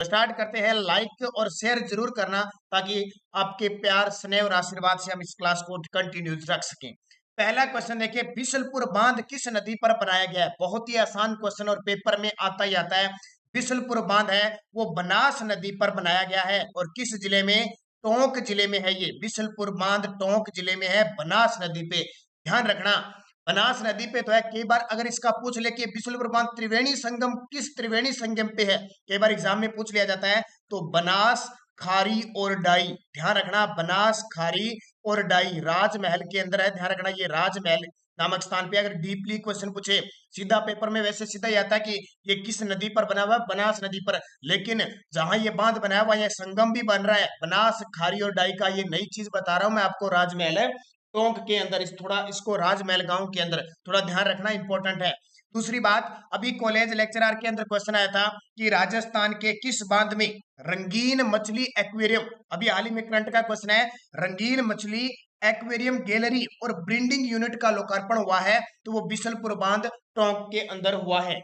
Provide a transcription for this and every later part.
Start करते हैं। Like और शेयर जरूर करना ताकि आपके प्यार स्नेह और आशीर्वाद से हम इस क्लास को कंटिन्यूज रख सकें। पहला क्वेश्चन देखिए, बिशलपुर बांध किस नदी पर बनाया गया है? बहुत ही आसान क्वेश्चन और पेपर में आता ही आता है। बिशलपुर बांध है वो बनास नदी पर बनाया गया है और किस जिले में? टोंक जिले में है। ये बिशलपुर बांध टोंक जिले में है, बनास नदी पे। ध्यान रखना, बनास नदी पे तो है। कई बार अगर इसका पूछ ले कि बिशुलपुर बांध त्रिवेणी संगम किस त्रिवेणी संगम पे है, कई बार एग्जाम में पूछ लिया जाता है, तो बनास, खारी और डाई। ध्यान रखना, बनास, खारी और डाई राजमहल के अंदर है। ध्यान रखना, ये राजमहल नामक स्थान पे। अगर डीपली क्वेश्चन पूछे सीधा पेपर में, वैसे सीधा ही आता है कि ये किस नदी पर बना हुआ है, बनास नदी पर। लेकिन जहां ये बांध बनाया हुआ है, संगम भी बन रहा है बनास, खारी और डाई का। ये नई चीज बता रहा हूं मैं आपको, राजमहल है टोंक के अंदर। इस थोड़ा इसको राजमहल गांव के अंदर थोड़ा ध्यान रखना, इंपॉर्टेंट है। दूसरी बात, अभी कॉलेज लेक्चरर के अंदर क्वेश्चन आया था कि राजस्थान के किस बांध में रंगीन मछली एक्वेरियम, अभी हाल ही में करंट का क्वेश्चन है, रंगीन मछली एक्वेरियम गैलरी और ब्रीडिंग यूनिट का लोकार्पण हुआ है? तो वो बिशलपुर बांध टोंक के अंदर हुआ है।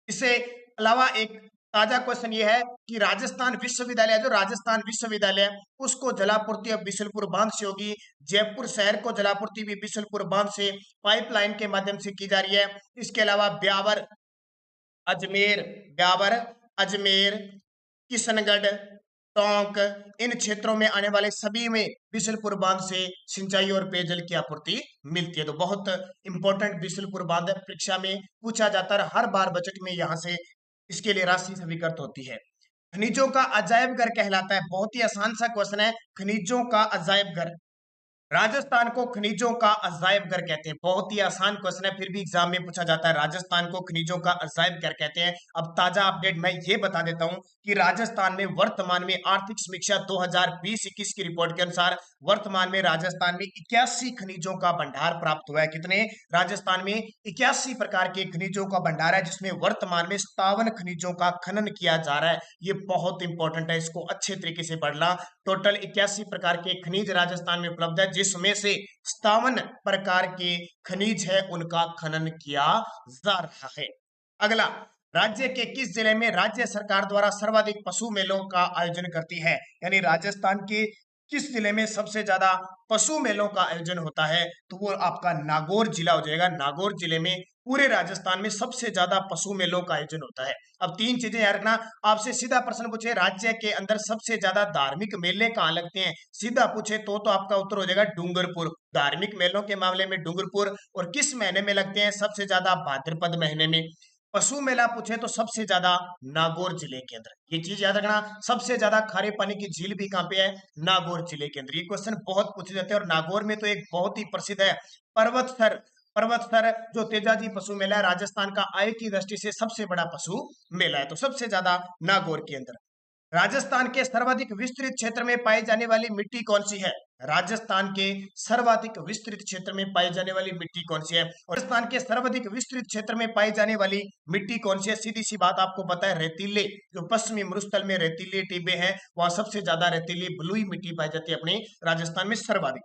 इससे अलावा एक ताजा क्वेश्चन ये है कि राजस्थान विश्वविद्यालय, जो राजस्थान विश्वविद्यालय उसको जलापूर्ति अब बिशलपुर बांध से होगी। जयपुर शहर को जलापूर्ति भी बिशलपुर बांध से पाइपलाइन के माध्यम से की जा रही है। इसके अलावा ब्यावर, अजमेर, किशनगढ़, टोंक, इन क्षेत्रों में आने वाले सभी में बिशलपुर बांध से सिंचाई और पेयजल की आपूर्ति मिलती है। तो बहुत इंपॉर्टेंट बिशलपुर बांध परीक्षा में पूछा जाता है, हर बार बजट में यहाँ से इसके लिए राशि स्वीकृत होती है। खनिजों का अजायब घर कहलाता है, बहुत ही आसान सा क्वेश्चन है। खनिजों का अजायब घर, राजस्थान को खनिजों का अजायब घर कहते हैं। बहुत ही आसान क्वेश्चन है, फिर भी एग्जाम में पूछा जाता है, राजस्थान को खनिजों का अजायब घर कहते हैं। अब ताजा अपडेट मैं ये बता देता हूं कि राजस्थान में वर्तमान में आर्थिक समीक्षा 2020-21 की रिपोर्ट के अनुसार वर्तमान में राजस्थान में 81 खनिजों का भंडार प्राप्त हुआ है। कितने? राजस्थान में 81 प्रकार के खनिजों का भंडार है, जिसमें वर्तमान में 57 खनिजों का खनन किया जा रहा है। ये बहुत इंपॉर्टेंट है, इसको अच्छे तरीके से पढ़ना। टोटल 81 प्रकार के खनिज राजस्थान में उपलब्ध है, जिसमें से 57 प्रकार के खनिज है उनका खनन किया जा रहा है। अगला, राज्य के किस जिले में राज्य सरकार द्वारा सर्वाधिक पशु मेलों का आयोजन करती है? यानी राजस्थान के किस जिले में सबसे ज्यादा पशु मेलों का आयोजन होता है? तो वो आपका नागौर जिला हो जाएगा। नागौर जिले में पूरे राजस्थान में सबसे ज्यादा पशु मेलों का आयोजन होता है। अब तीन चीजें याद रखना, आपसे सीधा प्रश्न पूछे राज्य के अंदर सबसे ज्यादा धार्मिक मेले कहाँ लगते हैं, सीधा पूछे तो आपका उत्तर हो जाएगा डूंगरपुर। धार्मिक मेलों के मामले में डूंगरपुर। और किस महीने में लगते हैं? सबसे ज्यादा भाद्रपद महीने में। पशु मेला पूछे तो सबसे ज्यादा नागौर जिले के अंदर। ये चीज याद रखना, सबसे ज्यादा खारे पानी की झील भी कहां पे है? नागौर जिले के अंदर। ये क्वेश्चन बहुत पूछे जाते हैं। और नागौर में तो एक बहुत ही प्रसिद्ध है पर्वत सर जो तेजाजी पशु मेला है, राजस्थान का आय की दृष्टि से सबसे बड़ा पशु मेला है। तो सबसे ज्यादा नागौर के अंदर। राजस्थान के सर्वाधिक विस्तृत क्षेत्र में पाई जाने वाली मिट्टी कौन सी है? राजस्थान के सर्वाधिक विस्तृत क्षेत्र में पाई जाने वाली मिट्टी कौन सी है? और राजस्थान के सर्वाधिक विस्तृत क्षेत्र में पाई जाने वाली मिट्टी कौन सी है? सीधी सी बात आपको पता है, रेतीले। जो पश्चिमी मरुस्थल में रेतीले टिब्बे हैं, वहां सबसे ज्यादा रेतीली बलुई मिट्टी पाई जाती है अपने राजस्थान में सर्वाधिक।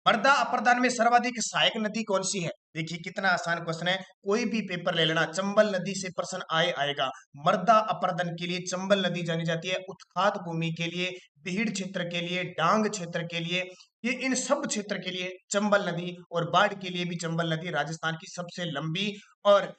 मृदा अपर्दन में सर्वाधिक सहायक नदी कौन सी है? देखिए कितना आसान क्वेश्चन है, कोई भी पेपर ले लेना, चंबल नदी से प्रश्न आएगा। मृदा अपर्दन के लिए चंबल नदी जानी जाती है, उत्खात भूमि के लिए, बीड़ क्षेत्र के लिए, डांग क्षेत्र के लिए, ये इन सब क्षेत्र के लिए चंबल नदी, और बाढ़ के लिए भी चंबल नदी राजस्थान की सबसे लंबी। और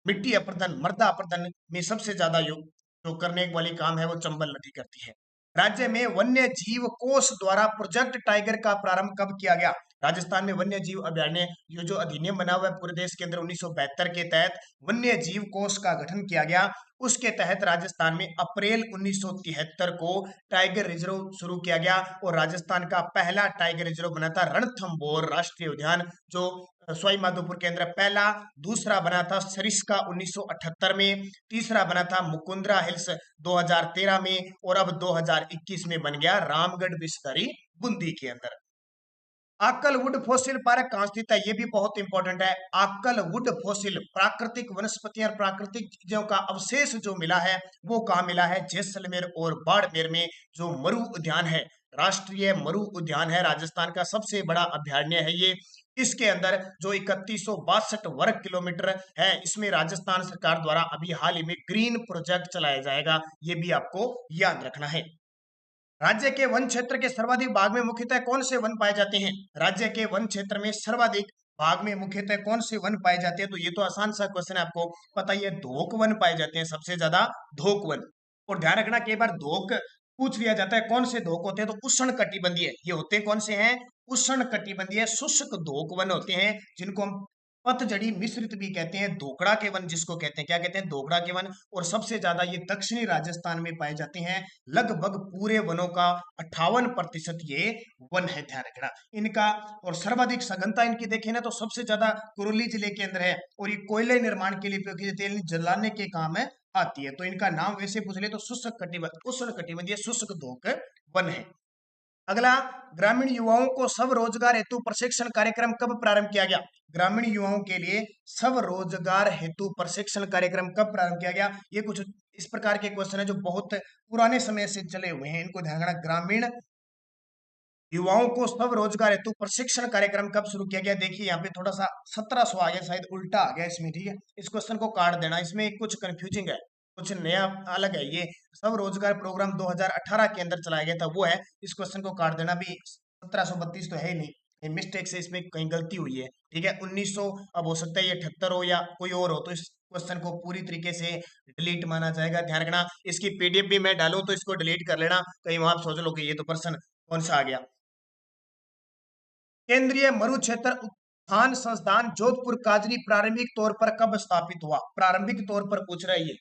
मिट्टी अपर्दन, मृदा अपर्दन में सबसे ज्यादा जो करने वाली काम है वो चंबल नदी करती है। राज्य में वन्य जीव कोष द्वारा प्रोजेक्ट टाइगर का प्रारंभ कब किया गया? राजस्थान में वन्य जीव अभ्यारण्य, ये जो अधिनियम बना हुआ है पूरे देश के अंदर 1972 के तहत वन्य जीव कोष का गठन किया गया। उसके तहत राजस्थान में अप्रैल 1973 को टाइगर रिजर्व शुरू किया गया। और राजस्थान का पहला टाइगर रिजर्व बना था रणथंभौर राष्ट्रीय उद्यान, जो सवाई माधोपुर के अंदर पहला। दूसरा बना था सरिस्का 1978 में। तीसरा बना था मुकुंदरा हिल्स 2013 में। और अब 2021 में बन गया रामगढ़ विषधरी बूंदी के अंदर। आक्कलवुड फॉसिल पार्क कहां स्थित है? ये भी बहुत इंपॉर्टेंट है। आक्कलवुड फॉसिल, प्राकृतिक वनस्पतियां और प्राकृतिक चीजों का अवशेष जो मिला है वो कहां मिला है? जैसलमेर और बाड़मेर में। जो मरु उद्यान है, राष्ट्रीय मरु उद्यान है, राजस्थान का सबसे बड़ा अभ्यारण्य है ये। इसके अंदर जो 3162 वर्ग किलोमीटर है, इसमें राजस्थान सरकार द्वारा अभी हाल ही में ग्रीन प्रोजेक्ट चलाया जाएगा, ये भी आपको याद रखना है। राज्य के वन क्षेत्र के सर्वाधिक भाग में मुख्यतः कौन से वन पाए जाते हैं? राज्य के वन क्षेत्र में सर्वाधिक भाग में मुख्यतः कौन से वन पाए जाते हैं? तो ये तो आसान सा क्वेश्चन है, आपको पता ही है, धोक वन पाए जाते हैं, सबसे ज्यादा धोक वन। और ध्यान रखना, कई बार धोक पूछ लिया जाता है, कौन से धोक होते हैं? तो उष्ण कटिबंधीय, ये होते कौन से हैं? उष्ण कटिबंधीय शुष्क धोक वन होते हैं, जिनको हम पतझड़ी मिश्रित भी कहते हैं, धोकड़ा के वन जिसको कहते हैं, क्या कहते हैं? धोकड़ा के वन। और सबसे ज्यादा ये दक्षिणी राजस्थान में पाए जाते हैं, लगभग पूरे वनों का 58% ये वन है, ध्यान रखना इनका। और सर्वाधिक सघनता इनकी देखें ना, तो सबसे ज्यादा करौली जिले के अंदर है, और ये कोयले निर्माण के लिए उपयोग तेल जलाने के काम में आती है। तो इनका नाम वैसे पूछ ले तो शुष्क कटिबंध उष्ण कटिबंधीय शुष्क धोक वन है। अगला, ग्रामीण युवाओं को स्वरोजगार हेतु प्रशिक्षण कार्यक्रम कब प्रारंभ किया गया? ग्रामीण युवाओं के लिए स्वरोजगार हेतु प्रशिक्षण कार्यक्रम कब प्रारंभ किया गया? ये कुछ इस प्रकार के क्वेश्चन है जो बहुत पुराने समय से चले हुए हैं, इनको ध्यान रखना। ग्रामीण युवाओं को स्वरोजगार हेतु प्रशिक्षण कार्यक्रम कब शुरू किया गया? देखिए यहाँ पे थोड़ा सा 1700 आ गया, शायद उल्टा आ गया इसमें, ठीक है, इस क्वेश्चन को काट देना, इसमें कुछ कंफ्यूजिंग है, कुछ नया अलग है। ये स्वरोजगार प्रोग्राम 2018 के अंदर चलाया गया था, वो है, इस क्वेश्चन को काट देना। भी 1732 तो है ही नहीं, मिस्टेक से इसमें कहीं गलती हुई है, ठीक है। 1900 अब हो सकता है ये 78 हो या कोई और हो, तो इस क्वेश्चन को पूरी तरीके से डिलीट माना जाएगा, ध्यान रखना। इसकी पीडीएफ भी मैं डालूं तो इसको डिलीट कर लेना, कहीं वहां आप सोच लो कि ये तो पर्सन कौन सा आ गया। केंद्रीय मरु क्षेत्र उत्थान संस्थान जोधपुर काजरी प्रारंभिक तौर पर कब स्थापित हुआ? प्रारंभिक तौर पर पूछ रहा है ये।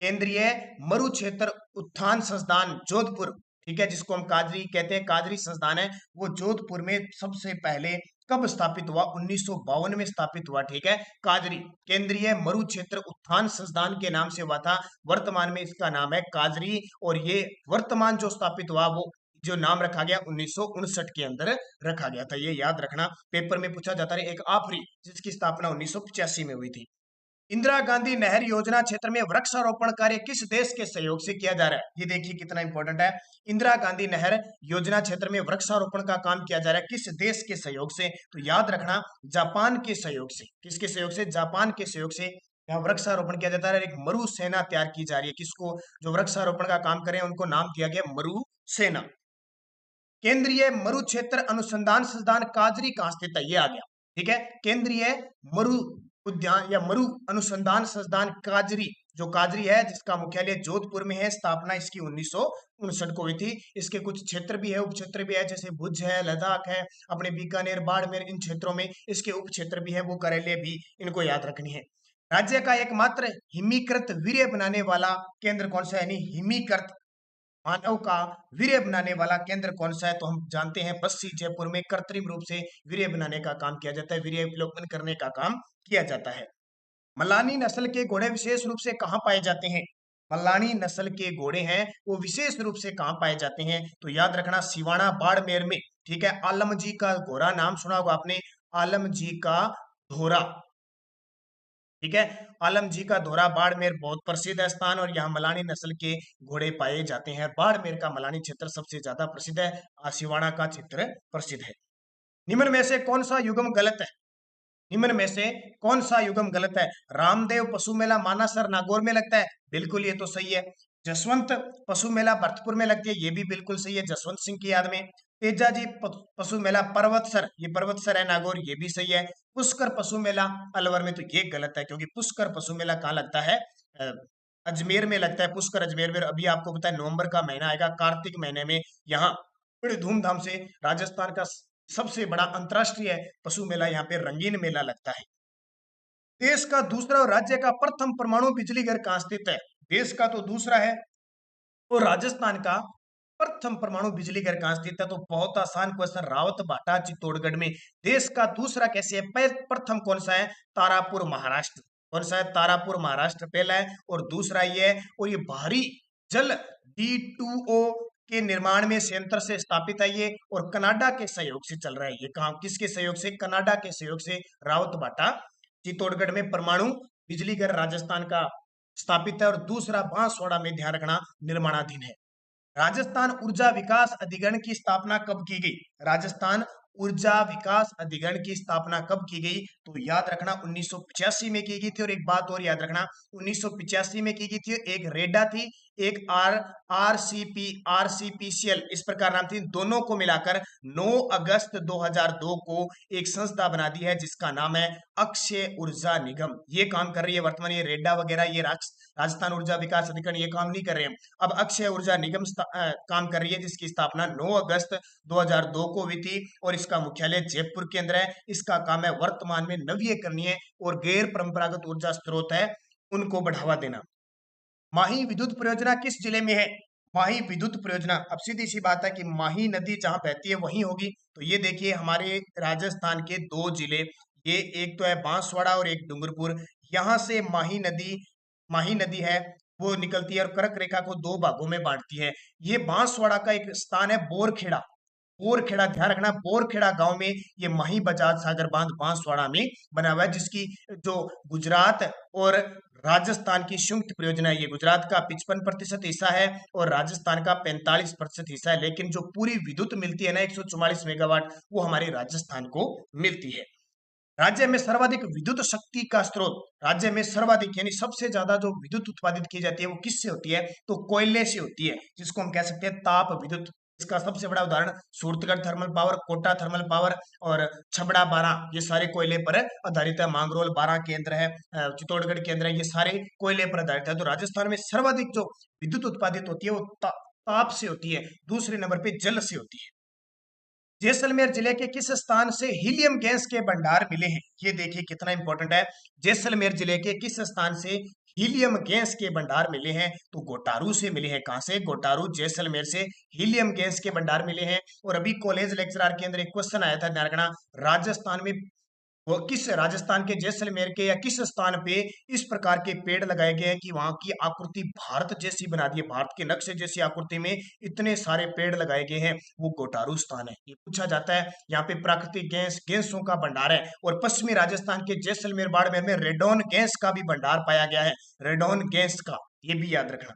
केंद्रीय मरु क्षेत्र उत्थान संस्थान जोधपुर, ठीक है, जिसको हम काजरी कहते हैं, काजरी संस्थान है, वो जोधपुर में सबसे पहले कब स्थापित हुआ? 1952 में स्थापित हुआ, ठीक है। काजरी केंद्रीय मरु क्षेत्र उत्थान संस्थान के नाम से हुआ था, वर्तमान में इसका नाम है काजरी। और ये वर्तमान जो स्थापित हुआ, वो जो नाम रखा गया 1959 के अंदर रखा गया था, ये याद रखना, पेपर में पूछा जाता है। एक आफरी जिसकी स्थापना 1985 में हुई थी। इंदिरा गांधी नहर योजना क्षेत्र में वृक्षारोपण कार्य किस देश के सहयोग से किया जा रहा है? ये देखिए कितना इंपॉर्टेंट है। इंदिरा गांधी नहर योजना क्षेत्र में वृक्षारोपण का काम किया जा रहा है, किस देश के सहयोग से? तो याद रखना, जापान के सहयोग से। किसके सहयोग से? जापान के सहयोग से यहाँ वृक्षारोपण किया जाता है। एक मरु सेना तैयार की जा रही है, किसको? जो वृक्षारोपण का काम करें उनको नाम दिया गया मरु सेना। केंद्रीय मरु क्षेत्र अनुसंधान संस्थान काजरी कहाँ स्थित है? ये आ गया, ठीक है। केंद्रीय मरु उद्यान या मरु अनुसंधान संस्थान काजरी, जो काजरी है, जिसका मुख्यालय जोधपुर में है, स्थापना इसकी 1959 को हुई थी। इसके कुछ क्षेत्र भी है, उप क्षेत्र भी है, जैसे भुज है, लद्दाख है, अपने बीकानेर, बाड़मेर, इन क्षेत्रों में इसके उप क्षेत्र भी है, वो कार्यालय भी इनको याद रखनी है। राज्य का एकमात्र हिमीकृत वीर्य बनाने वाला केंद्र कौन सा है? यानी हिमीकृत मानव का वीर्य बनाने वाला केंद्र कौन सा है? तो हम जानते हैं बस्सी जयपुर में कृत्रिम रूप से वीर्य बनाने का काम किया जाता है, वीर्य विलोपन करने का काम किया जाता है। मलानी नस्ल के घोड़े विशेष रूप से कहाँ पाए जाते हैं? मलानी नस्ल के घोड़े हैं वो विशेष रूप से कहाँ पाए जाते हैं? तो याद रखना, सिवाना बाड़मेर में, ठीक है। आलम जी का घोड़ा नाम सुना होगा आपने, आलम जी का धोरा, ठीक है। आलम जी का धोरा बाड़मेर बहुत प्रसिद्ध है स्थान, और यहाँ मलानी नस्ल के घोड़े पाए जाते हैं। बाड़मेर का मलानी क्षेत्र सबसे ज्यादा प्रसिद्ध है, सिवाना का क्षेत्र प्रसिद्ध है। निम्न में से कौन सा युग्म गलत है? निम्न में से कौन सा युग्म गलत है? रामदेव पशु मेला मानासर नागौर में लगता है, बिल्कुल ये तो सही है। जसवंत पशु मेला भरतपुर में लगती है, ये भी बिल्कुल सही है, जसवंत सिंह की याद में। तेजाजी पशु मेला पर्वतसर, ये पर्वतसर है नागौर, ये भी सही है। पुष्कर पशु मेला अलवर में, तो ये गलत है, क्योंकि पुष्कर पशु मेला कहाँ लगता है? अजमेर में लगता है, पुष्कर अजमेर में। अभी आपको पता है नवंबर का महीना आएगा, कार्तिक महीने में यहाँ बड़े धूमधाम से राजस्थान का सबसे बड़ा अंतरराष्ट्रीय पशु मेला, यहाँ पे रंगीन मेला लगता है। देश का दूसरा और राज्य का प्रथम परमाणु बिजली घर कहाँ स्थित है? देश का तो दूसरा है, और राजस्थान का प्रथम परमाणु बिजली घर कहाँ स्थित है? तो बहुत आसान क्वेश्चन, रावत भाटा चित्तौड़गढ़ में। देश का दूसरा कैसे है? प्रथम कौन सा है? तारापुर महाराष्ट्र। कौन सा है? तारापुर महाराष्ट्र पहला है, और दूसरा ये है। और ये भारी जल D2O के निर्माण में संयंत्र से स्थापित है ये, और कनाडा के सहयोग से चल रहा है ये काम। किसके सहयोग से? कनाडा के सहयोग से रावत भाटा चित्तौड़गढ़ में परमाणु बिजली घर राजस्थान का स्थापित है, और दूसरा बांसवाड़ा में, ध्यान रखना, निर्माणाधीन है। राजस्थान ऊर्जा विकास अधिकरण की स्थापना कब की गई? राजस्थान ऊर्जा विकास अधिकरण की स्थापना कब की गई? तो याद रखना 1985 में की गई थी। और एक बात और याद रखना, 1985 में की गई थी, एक रेडा थी, एक आरसीपीसीएल इस प्रकार नाम थी। दोनों को मिलाकर 9 अगस्त 2002 को एक संस्था बना दी है जिसका नाम है अक्षय ऊर्जा निगम। ये काम कर रही है वर्तमान, ये रेडा वगैरह, ये राजस्थान ऊर्जा विकास अधिकरण ये काम नहीं कर रहे हैं। अब अक्षय ऊर्जा निगम काम कर रही है, जिसकी स्थापना 9 अगस्त 2002 को हुई थी और इसका मुख्यालय जयपुर के अंदर है। इसका काम है वर्तमान में नवीकरणीय और गैर परंपरागत ऊर्जा स्रोत है उनको बढ़ावा देना। माही विद्युत परियोजना किस जिले में है? माही विद्युत परियोजना, अब सीधी सी बात है कि माही नदी जहां बहती है वहीं होगी। तो ये देखिए हमारे राजस्थान के दो जिले, ये एक तो है बांसवाड़ा और एक डूंगरपुर। यहाँ से माही नदी है वो निकलती है और कर्क रेखा को दो भागों में बांटती है। ये बांसवाड़ा का एक स्थान है बोरखेड़ा। बोरखेड़ा ध्यान रखना, बोरखेड़ा गांव में ये माही बजाज सागर बांध बांसवाड़ा में बना हुआ है, जिसकी जो गुजरात और राजस्थान की संयुक्त परियोजना है। ये गुजरात का 55% हिस्सा है और राजस्थान का 45% हिस्सा है, लेकिन जो पूरी विद्युत मिलती है ना 144 मेगावाट, वो हमारे राजस्थान को मिलती है। राज्य में सर्वाधिक विद्युत शक्ति का स्रोत, राज्य में सर्वाधिक यानी सबसे ज्यादा जो विद्युत उत्पादित की जाती है वो किससे होती है? तो कोयले से होती है, जिसको हम कह सकते हैं ताप विद्युत। इसका सबसे बड़ा उदाहरण Suratgarh thermal power, Kota thermal power और छबड़ा बारा, ये सारे कोयले पर आधारित है। मांगरोल 12 केंद्र है, चित्तौड़गढ़ केंद्र है, ये सारे कोयले पर आधारित है। तो राजस्थान में सर्वाधिक जो विद्युत उत्पादित होती है वो ताप से होती है। दूसरे नंबर पे जल से होती है। जैसलमेर जिले के किस स्थान से हीलियम गैस के भंडार मिले हैं? ये देखिए कितना इंपॉर्टेंट है। जैसलमेर जिले के किस स्थान से हीलियम गैस के भंडार मिले हैं? तो गोटारू से मिले हैं। कहां से? गोटारू जैसलमेर से हीलियम गैस के भंडार मिले हैं। और अभी कॉलेज लेक्चरर के अंदर एक क्वेश्चन आया था, ध्यान रखना, राजस्थान में वो किस राजस्थान के जैसलमेर के या किस स्थान पे इस प्रकार के पेड़ लगाए गए हैं कि वहां की आकृति भारत जैसी बना दी है, भारत के नक्शे जैसी आकृति में इतने सारे पेड़ लगाए गए हैं, वो गोटारू स्थान है। ये पूछा जाता है। यहाँ पे प्राकृतिक गैसों का भंडार है। और पश्चिमी राजस्थान के जैसलमेर बाड़मेर में रेडोन गैस का भी भंडार पाया गया है, रेडोन गैस का, ये भी याद रखना।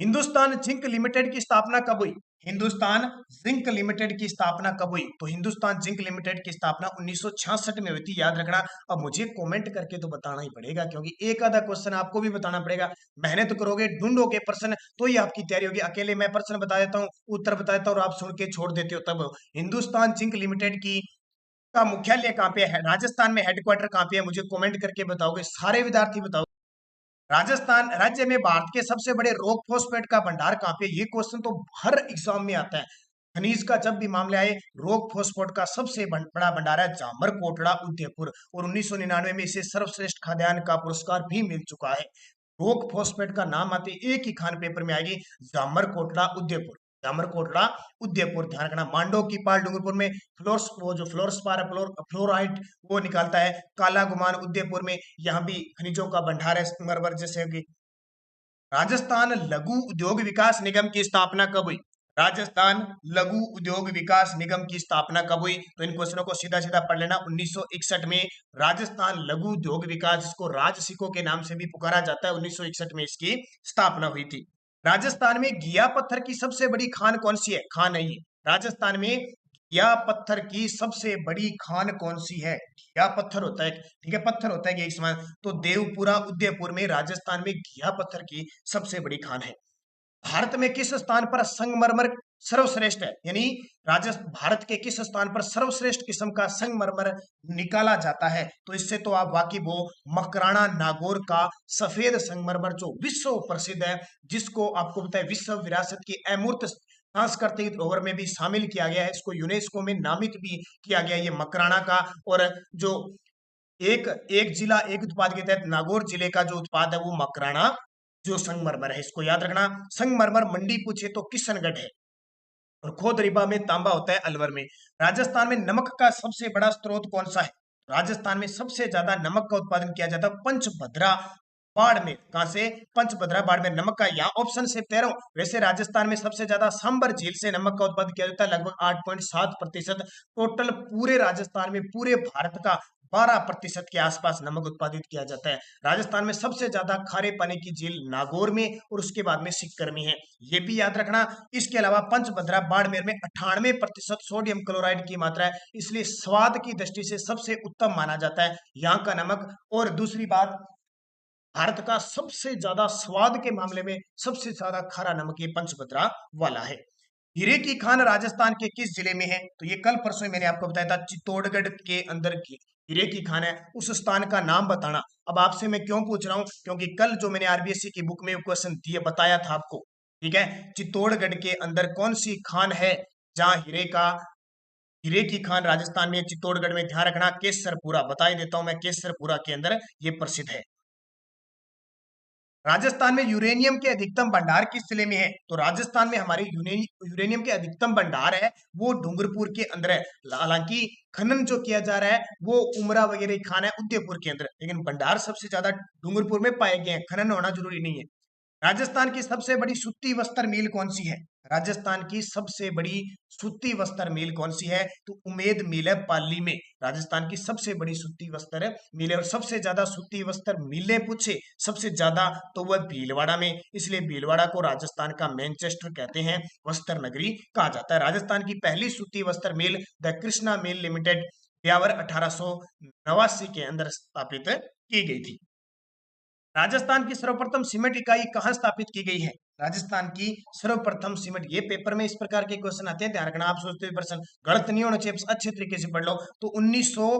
हिंदुस्तान जिंक लिमिटेड की स्थापना कब हुई? हिंदुस्तान जिंक लिमिटेड की स्थापना कब हुई? तो हिंदुस्तान जिंक लिमिटेड की स्थापना 1966 में हुई थी, याद रखना। अब मुझे कमेंट करके तो बताना ही पड़ेगा, क्योंकि एक आधा क्वेश्चन आपको भी बताना पड़ेगा। मेहनत करोगे, ढूंढोगे प्रश्न, तो ही आपकी तैयारी होगी। अकेले मैं प्रश्न बता देता हूँ, उत्तर बता देता हूँ और आप सुन के छोड़ देते हो तब। हिंदुस्तान जिंक लिमिटेड की का मुख्यालय कहाँ पे है? राजस्थान में हेडक्वार्टर कहाँ पे है? मुझे कमेंट करके बताओगे, सारे विद्यार्थी बताओ। राजस्थान राज्य में भारत के सबसे बड़े रॉक फॉस्फेट का भंडार कहाँ पे? ये क्वेश्चन तो हर एग्जाम में आता है। खनिज का जब भी मामला आए, रॉक फॉस्फेट का सबसे बड़ा भंडार है जामर कोटड़ा उदयपुर। और 1999 में इसे सर्वश्रेष्ठ खाद्यान्न का पुरस्कार भी मिल चुका है। रॉक फॉस्फेट का नाम आते एक ही खान पेपर में आएगी, जामर कोटड़ा उदयपुर। जामर कोटड़ा उदयपुर, ध्यान रखना। मांडो की पाल डूंगरपुर में वो जो फ्लोरस्पार है, फ्लोराइट वो निकालता है। काला गुमान उदयपुर में, यहाँ भी खनिजों का भंडार है, संगमरमर जैसे कि। राजस्थान लघु उद्योग विकास निगम की स्थापना कब हुई? राजस्थान लघु उद्योग विकास निगम की स्थापना कब हुई? तो इन क्वेश्चनों को सीधा सीधा पढ़ लेना। 1961 में राजस्थान लघु उद्योग विकास, जिसको राजसिको के नाम से भी पुकारा जाता है, 1961 में इसकी स्थापना हुई थी। राजस्थान में घिया पत्थर की सबसे बड़ी खान कौन सी है? खान है ये। राजस्थान में घिया पत्थर की सबसे बड़ी खान कौन सी है? घिया पत्थर होता है, ठीक है, पत्थर होता है इसमें। तो देवपुरा उदयपुर में राजस्थान में घिया पत्थर की सबसे बड़ी खान है। भारत में किस स्थान पर संगमरमर सर्वश्रेष्ठ है? यानी भारत के किस स्थान पर सर्वश्रेष्ठ किस्म का संगमरमर निकाला जाता है? तो इससे तो आप वाकिफ हो, मकराना नागौर का सफेद संगमरमर जो विश्व प्रसिद्ध है, जिसको आपको पता है विश्व विरासत की अमूर्त सांस्कृतिक धरोहर में भी शामिल किया गया है, इसको यूनेस्को में नामित भी किया गया है, ये मकराना का। और जो एक एक जिला एक उत्पाद के तहत नागौर जिले का जो उत्पाद है वो मकराना जो संगमरमर है, इसको याद रखना। संगमरमर मंडी पूछे तो किशनगढ़ है। और खोदरीबा में तांबा होता है अलवर में। राजस्थान में नमक का सबसे बड़ा स्रोत कौन सा है? राजस्थान में सबसे ज्यादा नमक का उत्पादन किया जाता है पंचभद्रा बाड़मेर। कहां से? पंचभद्रा बाड़मेर। नमक का यहाँ ऑप्शन से कह रहा हूं। वैसे राजस्थान में सबसे ज्यादा सांबर झील से नमक का उत्पादन किया जाता है, लगभग 8.7%। टोटल पूरे राजस्थान में, पूरे भारत का 12% के आसपास नमक उत्पादित किया जाता है। राजस्थान में सबसे ज्यादा खारे पानी की झील नागौर में और उसके बाद में सिक्कर में है, ये भी याद रखना। इसके अलावा पंचभद्रा बाड़मेर में 98% सोडियम क्लोराइड की मात्रा है, इसलिए स्वाद की दृष्टि से सबसे उत्तम माना जाता है यहाँ का नमक। और दूसरी बात, भारत का सबसे ज्यादा स्वाद के मामले में सबसे ज्यादा खारा नमक ये पंचभद्रा वाला है। हीरे की खान राजस्थान के किस जिले में है? तो ये कल परसों मैंने आपको बताया था, चित्तौड़गढ़ के अंदर की हीरे की खान है, उस स्थान का नाम बताना। अब आपसे मैं क्यों पूछ रहा हूं, क्योंकि कल जो मैंने आरबीएससी की बुक में क्वेश्चन दिए बताया था आपको, ठीक है, चित्तौड़गढ़ के अंदर कौन सी खान है जहां हीरे की खान राजस्थान में चित्तौड़गढ़ में, ध्यान रखना केसरपुरा, बता ही देता हूं मैं, केसरपुरा के अंदर ये प्रसिद्ध है। राजस्थान में यूरेनियम के अधिकतम भंडार किस जिले में है? तो राजस्थान में हमारे यूरेनियम के अधिकतम भंडार है वो डूंगरपुर के अंदर है। हालांकि खनन जो किया जा रहा है वो उमरा वगैरह खान है उदयपुर के अंदर, लेकिन भंडार सबसे ज्यादा डूंगरपुर में पाए गए हैं, खनन होना जरूरी नहीं है। राजस्थान की सबसे बड़ी सूती वस्त्र मिल कौन सी है? राजस्थान की सबसे बड़ी सूती वस्त्र मिल कौन सी है? तो उमेद मिल है पाली में, राजस्थान की सबसे बड़ी सूती वस्त्र मिल है। और सबसे ज्यादा सूती वस्त्र मिलें पूछे सबसे ज्यादा तो वह भीलवाड़ा में, इसलिए भीलवाड़ा को राजस्थान का मैनचेस्टर कहते हैं, वस्त्र नगरी कहा जाता है। राजस्थान की पहली सूती वस्त्र mill the Krishna mill limited Beawar 1889 के अंदर स्थापित की गई थी। राजस्थान की सर्वप्रथम सीमेंट इकाई कहां स्थापित की गई है? राजस्थान की सर्वप्रथम सीमेंट, ये पेपर में इस प्रकार के क्वेश्चन आते हैं, ध्यान रखना। आप सोचते पर्सन गलत नहीं होना चाहिए, अच्छे तरीके से पढ़ लो। तो 1900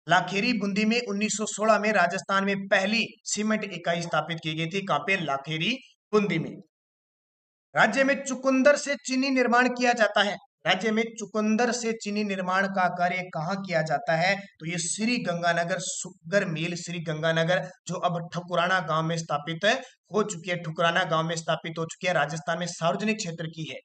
लाखेरी बूंदी में 1916 में राजस्थान में पहली सीमेंट इकाई स्थापित की गई थी, कहां पे? लाखेरी बूंदी में। राज्य में चुकंदर से चीनी निर्माण किया जाता है, राज्य में चुकंदर से चीनी निर्माण का कार्य कहाँ किया जाता है? तो ये श्री गंगानगर शुगर मिल, श्री गंगानगर, जो अब ठकुराना गांव में स्थापित हो चुकी है, ठुकराना गांव में स्थापित हो चुकी है, राजस्थान में सार्वजनिक क्षेत्र की है,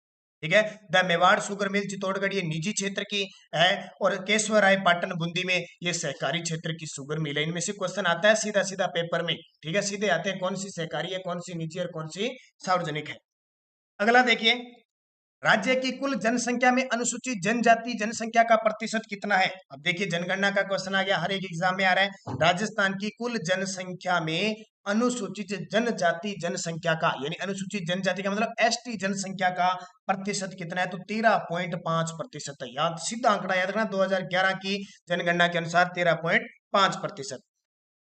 ठीक है। The Mewar sugar mill Chittorgarh ये निजी क्षेत्र की है, और केशवराय पाटन बूंदी में ये सहकारी क्षेत्र की शुगर मिल है। इनमें से क्वेश्चन आता है सीधा सीधा पेपर में, ठीक है, सीधे आते हैं कौन सी सहकारी है, कौन सी निजी और कौन सी सार्वजनिक है। अगला देखिए, राज्य की कुल जनसंख्या में अनुसूचित जनजाति जनसंख्या का प्रतिशत कितना है? अब देखिए जनगणना का क्वेश्चन आ गया, हर एक एग्जाम में आ रहा है। राजस्थान की कुल जनसंख्या में अनुसूचित जनजाति जनसंख्या का, यानी अनुसूचित जनजाति का मतलब एसटी जनसंख्या का प्रतिशत कितना है? तो 13.5% है। याद, सीधा आंकड़ा याद रखना, 2011 की जनगणना के अनुसार 13.5%।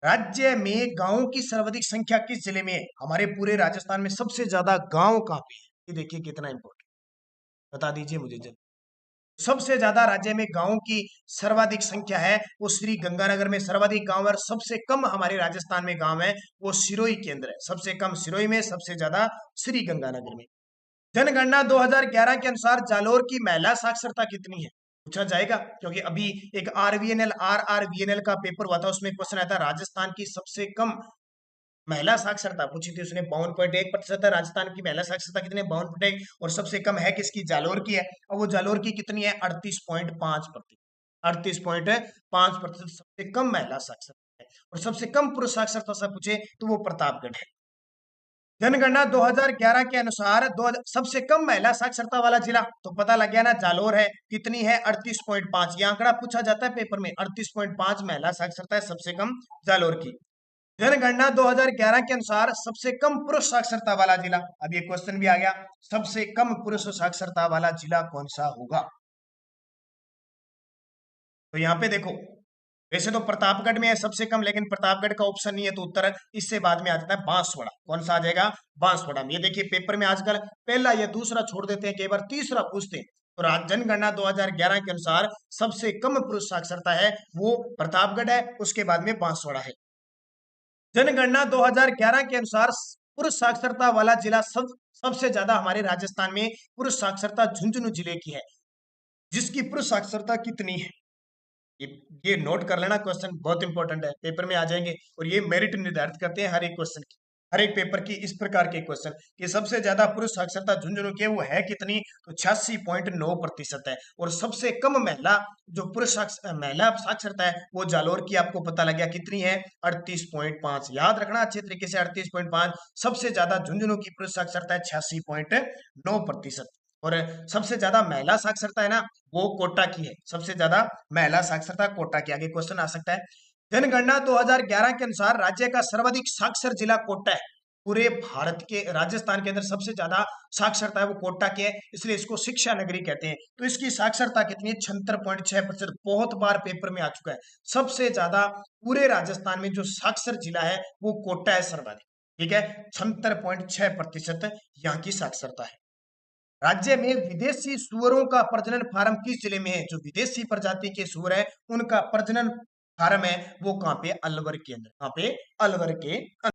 राज्य में गांवों की सर्वाधिक संख्या किस जिले में है? हमारे पूरे राजस्थान में सबसे ज्यादा गांव कहां पे है? ये देखिए कितना इंपॉर्टेंट, बता दीजिए मुझे जल्दी। सबसे ज्यादा राज्य में गांवों की सर्वाधिक संख्या है वो श्री गंगानगर में सर्वाधिक गांव है, और सबसे कम हमारे राजस्थान में गांव है वो सिरोही के अंदर है, सबसे कम सिरोही में, सबसे ज्यादा श्री गंगानगर में। जनगणना 2011 के अनुसार जालोर की महिला साक्षरता कितनी है? पूछा जाएगा, क्योंकि अभी एक आरवीएनएल आरआरवीएनएल का पेपर हुआ था, उसमें क्वेश्चन आया था राजस्थान की सबसे कम महिला साक्षरता पूछी थी उसने, 52.1% है। राजस्थान की महिला साक्षरता कितनी है? 52.1। और सबसे कम है किसकी? जालोर की है। और वो जालोर की कितनी है? 38.5%। 38.5% सबसे कम महिला साक्षरता है। और सबसे कम पुरुष साक्षरता से पूछे तो वो प्रतापगढ़ है। जनगणना 2011 के अनुसार सबसे कम महिला साक्षरता वाला जिला, तो पता लग गया ना, जालोर है। कितनी है? 38.5। यह आंकड़ा पूछा जाता है पेपर में, 38.5 महिला साक्षरता है सबसे कम जालोर की। जनगणना 2011 के अनुसार सबसे कम पुरुष साक्षरता वाला जिला, अब ये क्वेश्चन भी आ गया, सबसे कम पुरुष साक्षरता वाला जिला कौन सा होगा? तो यहाँ पे देखो, वैसे तो प्रतापगढ़ में है सबसे कम, लेकिन प्रतापगढ़ का ऑप्शन नहीं है, तो उत्तर इससे बाद में आ जाता है बांसवाड़ा। कौन सा आ जाएगा? बांसवाड़ा में। ये देखिए पेपर में आजकल पहला या दूसरा छोड़ देते हैं, कई बार तीसरा पूछते हैं। तो जनगणना 2011 के अनुसार सबसे कम पुरुष साक्षरता है वो प्रतापगढ़ है, उसके बाद में बांसवाड़ा है। जनगणना 2011 के अनुसार पुरुष साक्षरता वाला जिला सबसे ज्यादा हमारे राजस्थान में पुरुष साक्षरता झुंझुनू जिले की है, जिसकी पुरुष साक्षरता कितनी है? ये नोट कर लेना, क्वेश्चन बहुत इंपॉर्टेंट है, पेपर में आ जाएंगे, और ये मेरिट निर्धारित करते हैं हर एक क्वेश्चन की, हर एक पेपर की इस प्रकार के क्वेश्चन कि सबसे ज्यादा पुरुष साक्षरता झुंझुनू के वो है कितनी? तो 86.9% है। और सबसे कम महिला जो महिला साक्षरता है वो जालोर की, आपको पता लग गया कितनी है? 38.5। याद रखना अच्छे तरीके से, 38.5। सबसे ज्यादा झुंझुनू की पुरुष साक्षरता है 86.9%। और सबसे ज्यादा महिला साक्षरता है ना वो कोटा की है, सबसे ज्यादा महिला साक्षरता कोटा की। आगे क्वेश्चन आ सकता है, जनगणना 2011 के अनुसार राज्य का सर्वाधिक साक्षर जिला कोटा है। पूरे भारत के राजस्थान के अंदर सबसे ज्यादा साक्षरता है वो कोटा की है, इसलिए इसको शिक्षा नगरी कहते हैं। तो इसकी साक्षरता कितनी है? 76.6%। बहुत बार पेपर में आ चुका है। सबसे ज्यादा पूरे राजस्थान में जो साक्षर जिला है वो कोटा है सर्वाधिक। ठीक है, 76.6% यहाँ की साक्षरता है। राज्य में विदेशी सुअरों का प्रजनन फार्म किस जिले में है? जो विदेशी प्रजाति के सुअर है उनका प्रजनन फार्म है वो कहाँ पे? अलवर के अंदर। कहाँ पे? अलवर के अंदर।